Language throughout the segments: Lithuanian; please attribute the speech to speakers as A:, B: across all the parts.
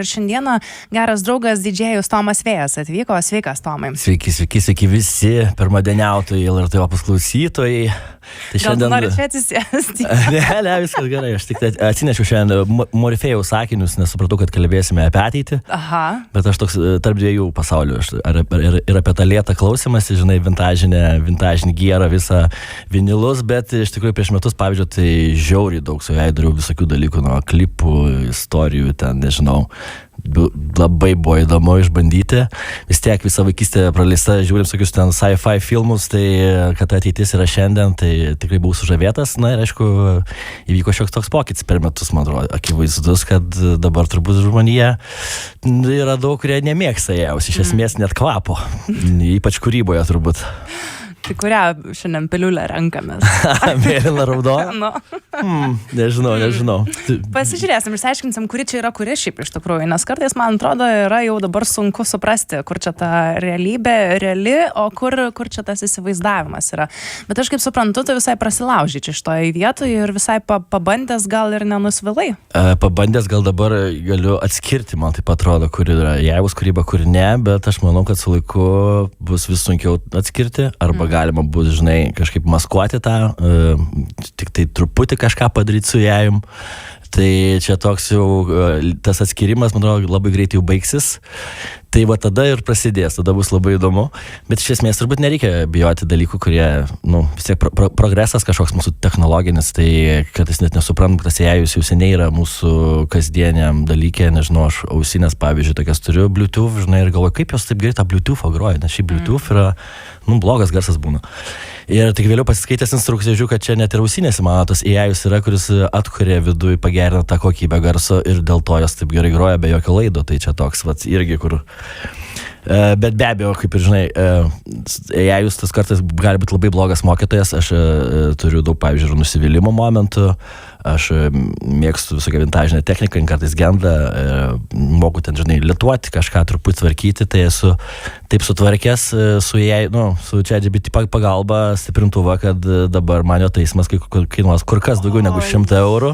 A: Ir šiandieną geras draugas didžėjus Tomas Vėjas atvyko. Sveikas, Tomai.
B: Sveiki visi pirmadieniautojai LRT Opus klausytojai.
A: Tai šiandien... Gal tu nori čia atsisėsti?
B: Ne, viskas gerai. Aš tik atsinešiau šiandien Morfėjaus sakinius, nes supratau, kad kalbėsime apie ateitį.
A: Aha.
B: Bet aš toks tarp dviejų pasaulių. Ir apie tą lėtą klausimąsi, žinai, vintažinį gierą, visą vinilus, bet iš tikrųjų prieš metus, pavyzdžiui, tai žiauriai daug su jai dariau visokių dalykų, nuo klipų, istorijų, ten, nežinau. Labai buvo įdomu išbandyti. Vis tiek visą vaikystę praleista, žiūrim tokius ten sci-fi filmus, tai kad ateitis yra šiandien, tai tikrai buvau sužavėtas. Na ir aišku, įvyko šioks toks pokytis per metus, man atrodo, akivaizdus, kad dabar turbūt žmonija yra daug, kurie nemėgsta jaus, iš esmės net kvapo, ypač kūryboje turbūt.
A: Tai kurią šiandien piliulę renkamės?
B: Mėlyna raudona? Nežinau.
A: Pasižiūrėsim, išsiaiškinsim, kuri čia yra kuri šiaip iš tikrųjų, nes kartais, man atrodo, yra jau dabar sunku suprasti, kur čia ta realybė reali, o kur čia tas įsivaizdavimas yra. Bet aš kaip suprantu, tu visai prasilaužai čia šitoje vietoje ir visai pabandęs gal ir nenusvilai.
B: Pabandęs gal dabar galiu atskirti, man taip atrodo, kur yra jaus kūryba, kur ne, bet aš manau, kad su laiku bus vis sunkiau atskirti, arba galima bus, žinai, kažkaip maskuoti tą, tik tai truputį kažką padaryti su jajum. Tai čia toks jau, tas atskirimas, man atrodo, labai greitai jau baigsis. Tai va tada ir prasidės, tada bus labai įdomu. Bet iš esmės turbūt nereikia bijoti dalykų, kurie, vis tiek progresas kažkoks mūsų technologinis, tai kartais net nesuprantam, kad tas jajus jau seniai yra mūsų kasdieniam dalykė, nežinau, aš ausinės, pavyzdžiui, tokias turiu Bluetooth, žinai, ir galvoju, kaip jos taip gerai tą Bluetooth groja, nes šį Bluetooth yra, blogas garsas būna. Ir tik vėliau pasiskaitęs instrukciją žiūriu, kad čia net ir ausinėse, mano, tas jajus yra, kuris atkuria viduj, pagerina tą kokybę garso ir dėl to jos taip gerai groja be jokio laido, tai čia toks, irgi kur... Bet be abejo, kaip ir žinai, jajus tas kartais gali būti labai blogas mokytojas, aš turiu daug, pavyzdžiui, nusivylimo momentų, aš mėgstu visokią vintažinę techniką, kartais genda, moku ten, žinai, lituoti, kažką truputį tvarkyti, tai esu taip sutvarkęs su ChatGPT pagalba stiprintuvą, kad dabar man jo taismas kainuos kur kas daugiau negu 100 eurų,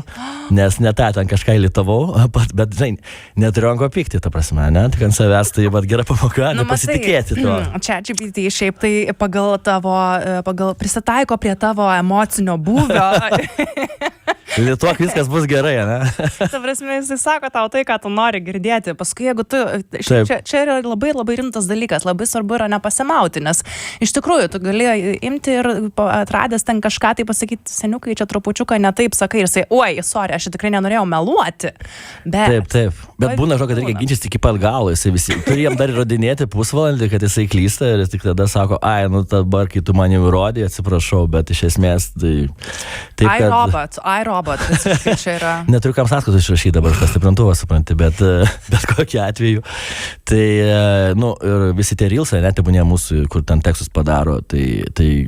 B: nes ne ten kažką įlitavau, bet, žinai, neturiu ant ko pykti, ta prasme, ne, tik ant savęs, tai gera pamoka, nepasitikėti tuo.
A: ChatGPT šiaip tai pagal prisitaiko prie tavo emocinio būvio.
B: Lietuok viskas bus gerai, ne?
A: Ta prasme, jisai sako tau tai, ką tu nori girdėti. Paskui, jeigu tu... Čia yra labai rimtas dalykas, labai svarbu yra nepasimauti, nes iš tikrųjų tu gali imti ir atradęs ten kažką tai pasakyti, seniukai, čia trupučiuką ne taip sakai ir sai, oi, sorry, aš tikrai nenorėjau meluoti.
B: Taip. Bet būna, kad reikia ginčytis iki pat galo, jisai visi. Turi jam dar įrodinėti pusvalandį, kad jisai klysta ir tik tada sako, dabar, kai tu man jau įrodė, atsiprašau, bet iš esmės tai... Čia yra... Neturiu kam sąskaitų išrašyti dabar, kas stiprintuvą supranti, bet kokiu atveju. Tai, ir visi tie reelsai, net nebūnė mūsų, kur ten tekstus padaro, tai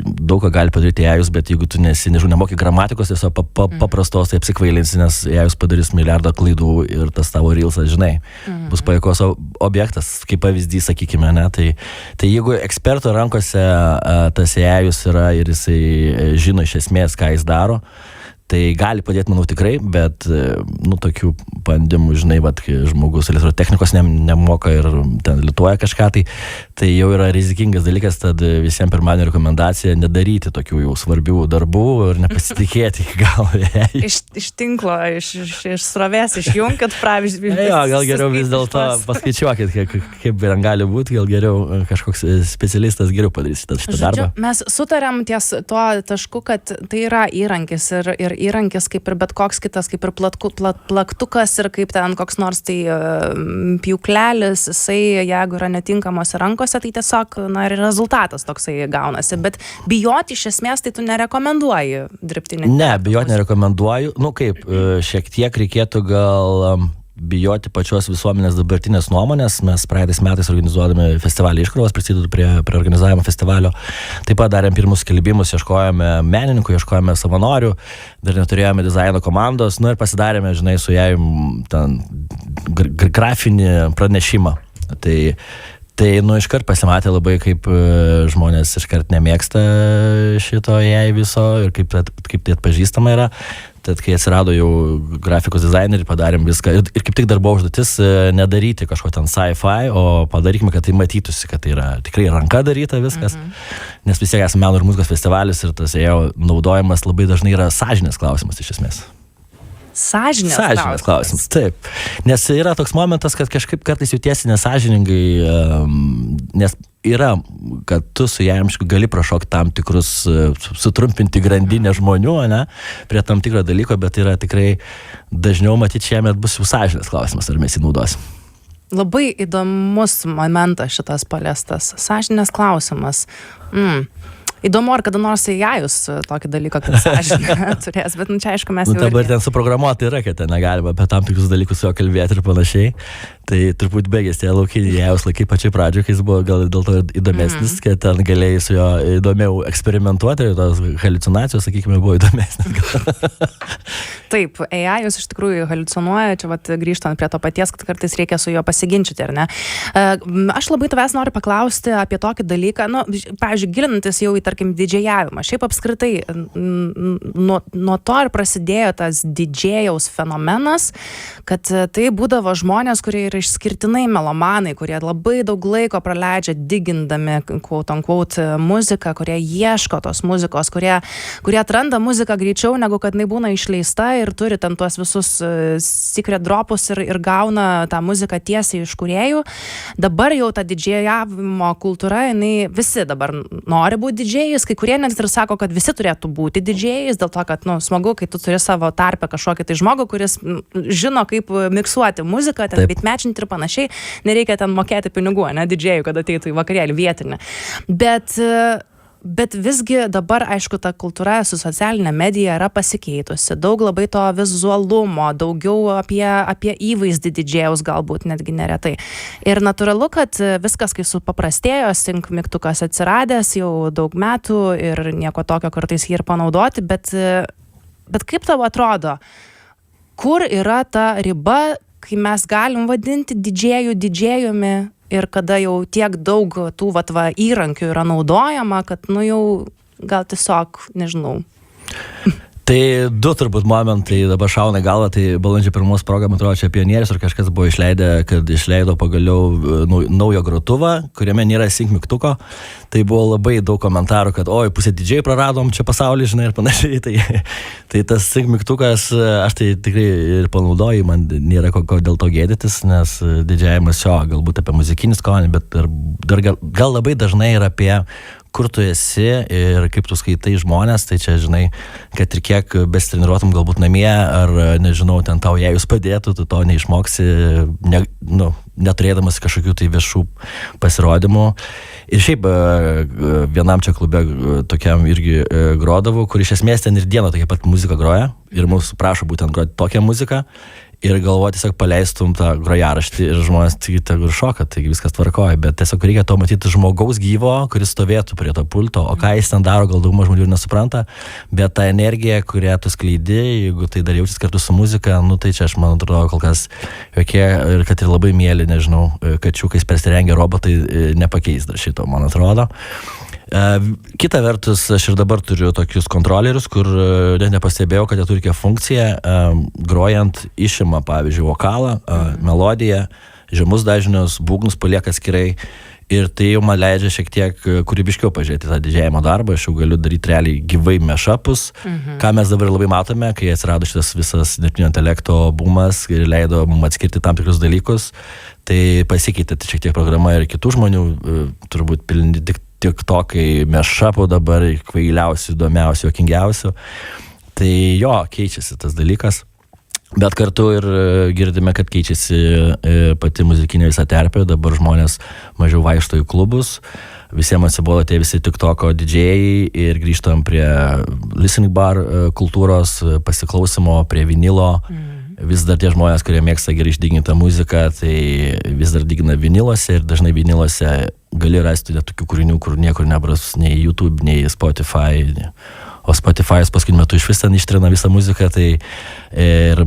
B: daug ką gali padaryti jajus, bet jeigu tu nemoki gramatikos, tiesiog paprastos, tai apsikvailinsi, nes jajus padarys milijardą klaidų ir tas tavo reelsas, žinai, bus pajuokos objektas, kaip pavyzdys, sakykime, ne? Tai jeigu eksperto rankose tas jajus yra ir jisai žino iš esmės, ką jis daro, tai gali padėti, manau, tikrai, bet, tokių bandymų, žinai, kai žmogus elektrotechnikos nemoka ir ten lituoja kažką, tai jau yra rizikingas dalykas, tad visiems pirmadienio rekomendacija nedaryti tokių jau svarbių darbų ir nepasitikėti iki galo.
A: Iš tinklo, iš srovės išjungkit, pavyzdžiui.
B: Gal geriau vis dėlto paskaičiuokit, kaip gali būti, gal geriau kažkoks specialistas geriau padarys šitą darbą.
A: Mes sutarėm ties tuo tašku, kad tai yra įrankis ir įrankis kaip ir bet koks kitas, kaip ir plaktukas ir kaip ten koks nors tai pjūklelis, jisai, jeigu yra netinkamos rankose, tai tiesiog, ir rezultatas toksai gaunasi. Bet bijoti iš esmės, tai tu nerekomenduoji dirbtinį.
B: Ne, bijoti nerekomenduoju. Šiek tiek reikėtų gal bijoti pačios visuomenės dabartinės nuomonės. Mes praeitais metais organizuodami festivalį Iškrovos, prisidedu prie organizavimo festivalio. Taip pat darėm pirmus skelbimus, ieškojome menininkų, ieškojome savanorių, dar neturėjome dizaino komandos, ir pasidarėme, žinai, su jai ten grafinį pranešimą. Tai Tai, iškart pasimatė labai, kaip žmonės iškart nemėgsta šito jai viso ir kaip tai atpažįstama yra. Tad kai atsirado jau grafikos dizaineriai, padarėm viską ir kaip tik dar buvo užduotis nedaryti kažko ten sci-fi, o padarykime, kad tai matytųsi, kad tai yra tikrai ranka daryta viskas, nes vis tiek esame meno ir muzikos festivalis ir tas jau naudojimas labai dažnai yra sąžinės klausimas iš esmės.
A: Sąžinės klausimas.
B: Taip. Nes yra toks momentas, kad kažkaip kartais jautiesi nesąžiningai, nes yra, kad tu su Jeremišku gali prašokti tam tikrus, sutrumpinti grandinę žmonių, ne, prie tam tikro dalyko, bet yra tikrai dažniau matyti šiemet bus jau sąžinės klausimas, ar mes jį naudosim.
A: Labai įdomus momentas šitas paliestas. Sąžinės klausimas. Įdomu, ar kada nors jūs tokį dalyką, kad sąžinė turės, bet čia aišku mes jau...
B: Dabar ten suprogramuoti yra, kad ten negalima apie tam tikrus dalykus su jo kalbėti ir panašiai. Tai turbūt baigėsi tie laukiniai jaus laikai pačiai pradžioje, kai jis buvo gal dėl to įdomesnis, kad ten galėjai su jo įdomiau eksperimentuoti ir tos haliucinacijos, sakykime, buvo įdomesnis.
A: Taip, jūs iš tikrųjų haliucinuoja, čia vat grįžtant prie to paties, kad kartais reikia su juo pasiginčyti, ar ne? Aš labai tavęs noriu paklausti apie tokį dalyką, pavyzdžiui, gilinantis jau į, tarkim, didžėjavimą. Šiaip apskritai, nuo to ir prasidėjo tas didžėjaus fenomenas, kad tai būdavo žmonės, kurie yra išskirtinai melomanai, kurie labai daug laiko praleidžia digindami, quote unquote, muziką, kurie ieško tos muzikos, kurie atranda muziką greičiau, negu kad jinai būna išleista ir turi ten tuos visus secret dropus ir gauna tą muziką tiesiai iš kūrėjų. Dabar jau ta didžėjavimo kultūra, jinai visi dabar nori būti didžėjais, kai kurie net ir sako, kad visi turėtų būti didžėjais, dėl to, kad, smagu, kai tu turi savo tarpę kažkokį tai žmogų, kuris žino, kaip miksuoti muziką, ten beatmatchinti ir panašiai, nereikia ten mokėti pinigų, didžėjų, kad ateitų į vakarėlį vietinę. Bet visgi dabar, aišku, ta kultūra su socialinė medija yra pasikeitusi. Daug labai to vizualumo, daugiau apie įvaizdį didžėjaus galbūt netgi neretai. Ir natūralu, kad viskas, kai supaprastėjo, sync mygtukas atsiradęs jau daug metų ir nieko tokio kartais jį ir panaudoti, bet kaip tau atrodo, kur yra ta riba, kai mes galim vadinti didžėjumi ir kada jau tiek daug tų įrankių yra naudojama, kad jau gal tiesiog, nežinau.
B: Tai du turbūt momentai dabar šauna galva, tai balandžio 1 proga, man atrodo, čia Pionierius ir kažkas buvo išleido pagaliau naujo grotuvą, kuriame nėra sync mygtuko. Tai buvo labai daug komentarų, kad oi, pusė didžiai praradom čia pasaulį, žinai, ir panašiai. Tai tas sync mygtukas, aš tai tikrai ir panaudoju, man nėra ko dėl to gėdytis, nes didžiavimas galbūt apie muzikinį skonį, bet dar gal labai dažnai yra apie kur tu esi ir kaip tu skaitai žmonės, tai čia, žinai, kad ir kiek besitreniruotum galbūt namie, ar, nežinau, ten tau jei jūs padėtų, tu to neišmoksi, neturėdamas kažkokių tai viešų pasirodymų. Ir šiaip vienam čia klube tokiam irgi grodavau, kur iš esmės ten ir dieną tokia pat muzika groja ir mūsų prašo būtent groti tokią muziką. Ir galvoju, tiesiog paleistum tą grojaraštį ir žmonės tik šoka, taigi viskas tvarkoja, bet tiesiog reikia to matyti žmogaus gyvo, kuris stovėtų prie to pulto, o ką jis ten daro, gal dauguma žmonių ir nesupranta, bet ta energija, kurią tu skleidi, jeigu tai dar jautis kartu su muzika, tai čia aš man atrodo kol kas jokie, ir kad ir labai mėly, nežinau, kačiukais persirengę robotai nepakeis dar šito, man atrodo. Kita vertus, aš ir dabar turiu tokius kontrolerius, kur net nepastebėjau, kad jie turi tokią funkciją, grojant išima, pavyzdžiui, vokalą, melodiją, žemus dažnius, būgnus palieka atskirai ir tai jau man leidžia šiek tiek kūrybiškiau pažiūrėti tą didžėjimo darbą, aš jau galiu daryti realiai gyvai mešapus, ką mes dabar labai matome, kai atsirado šitas visas dirbtinio intelekto bumas ir leido mums atskirti tam tikrus dalykus, tai pasikeitė šiek tiek programa ir kitų žmonių, turbūt pilni tik tokai mešapų dabar, kvailiausių, įdomiausių, juokingiausių. Tai jo, keičiasi tas dalykas. Bet kartu ir girdime, kad keičiasi pati muzikinė visa terpė, dabar žmonės mažiau vaikšto į klubus, visiems atsibodo tie visi TikToko didžėjai ir grįžtam prie listening bar kultūros, pasiklausimo, prie vinilo. Vis dar tie žmonės, kurie mėgsta gerai išdygintą muziką, tai vis dar dygina viniluose ir dažnai viniluose gali rasti tokių kūrinių, kur niekur nebras nei YouTube, nei Spotify, o Spotify'us paskutiniu metu iš vis ten ištrina visą muziką, tai ir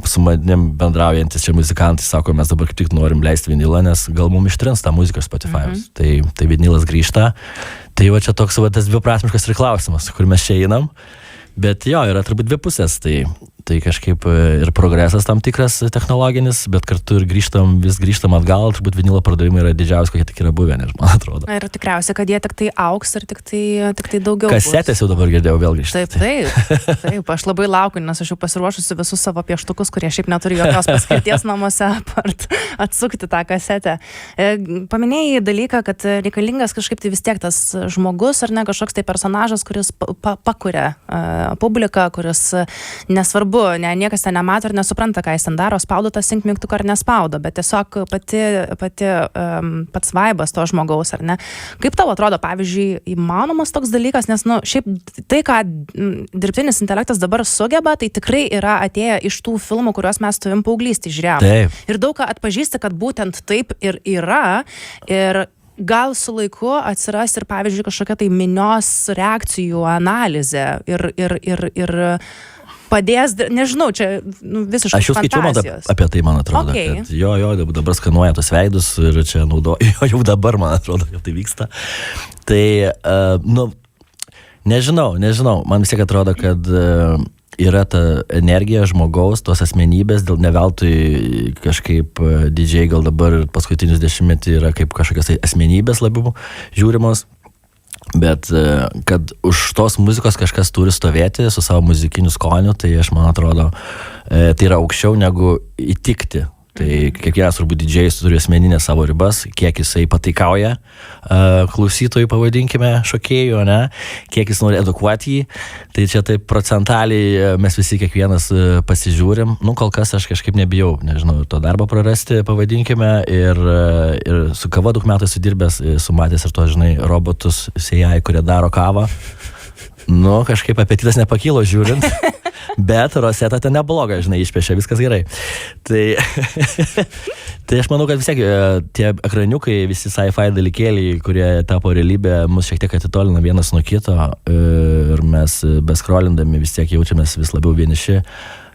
B: su manim bendraujantis čia muzikantai sako, mes dabar kaip tik norim leisti vinilą, nes gal mums ištrins tą muziką Spotify'us, tai vinilas grįžta. Tai va čia toks va tas dviprasmiškas ir klausimas, kur mes čia einam, bet jo, yra turbūt dvi pusės, tai kažkaip ir progresas tam tikras technologinis, bet kartu ir vis grįžtam atgal, turbūt vinilo pardavimai yra didžiausi, kokie tik yra buvę, nes man atrodo.
A: Ir tikriausiai, kad jie tik tai auks ir tik tai daugiau
B: Kasetės jau dabar girdėjau vėl grįžti.
A: Taip, aš labai laukiu, nes aš jau pasiruošusi visus savo pieštukus, kurie šiaip neturi jokios paskirties namuose, apart atsukti tą kasetę. Paminėjai dalyką, kad reikalingas kažkaip tai vis tiek tas žmogus, ar ne, kažkoks tai personažas, kuris pakuria publiką, kuris nesvarbu, niekas ten nemato ir nesupranta, ką jis ten daro, spaudo tą sync mygtuką ar nespaudo, bet tiesiog pats vaibas to žmogaus, ar ne. Kaip tau atrodo, pavyzdžiui, įmanomas toks dalykas, nes, šiaip tai, ką dirbtinis intelektas dabar sugeba, tai tikrai yra atėję iš tų filmų, kuriuos mes tavim paauglystėj žiūrėjom.
B: Taip.
A: Ir daug ką atpažįsta, kad būtent taip ir yra, ir gal su laiku atsiras ir, pavyzdžiui, kažkokia tai minios reakcijų analizė ir padės, nežinau, čia visiškai
B: aš jau skaičiau apie tai, man atrodo, kad jo, dabar skanuoja tos veidus ir čia naudoja, jau dabar, man atrodo, jau tai vyksta. Tai, nežinau, man vis tiek atrodo, kad yra ta energija žmogaus, tos asmenybės, dėl neveltui kažkaip didžiai gal dabar paskutinius 10 metų yra kaip kažkokios tai asmenybės labiau žiūrimos. Bet kad už tos muzikos kažkas turi stovėti su savo muzikiniu skoniu, tai aš man atrodo, tai yra aukščiau negu įtikti. Tai kiekvienas turbūt didžėjus turi asmeninę savo ribas, kiek jisai pataikauja klausytojų, pavadinkime, šokėjų, ne? Kiek jis nori edukuoti jį. Tai čia taip procentaliai mes visi kiekvienas pasižiūrim. Kol kas aš kažkaip nebijau, nežinau, to darbo prarasti, pavadinkime. Ir su kava daug metų esu dirbęs, sumatęs ir to, žinai, robotus CI, kurie daro kavą. Kažkaip apetitas nepakilo žiūrint, bet Roseta ten nebloga, žinai, išpiešia, viskas gerai. Tai aš manau, kad vis tiek tie ekraniukai, visi sci-fi dalykėliai, kurie tapo realybė, mus šiek tiek atitolina vienas nuo kito ir mes beskrolindami vis tiek jaučiamės vis labiau vieniši.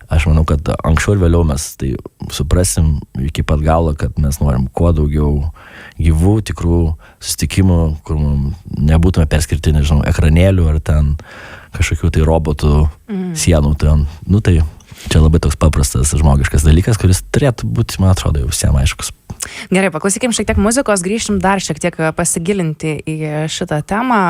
B: Aš manau, kad anksčiau ir vėliau mes tai suprasim iki pat galo, kad mes norim kuo daugiau gyvų, tikrų susitikimų, kur nebūtume perskirti, nežinau, ekranėlių ar ten kažkokių tai robotų sienų. Tai čia labai toks paprastas žmogiškas dalykas, kuris turėtų būti, man atrodo, jau visiems aiškus.
A: Gerai, paklausykim šiek tiek muzikos, grįžtim dar šiek tiek pasigilinti į šitą temą.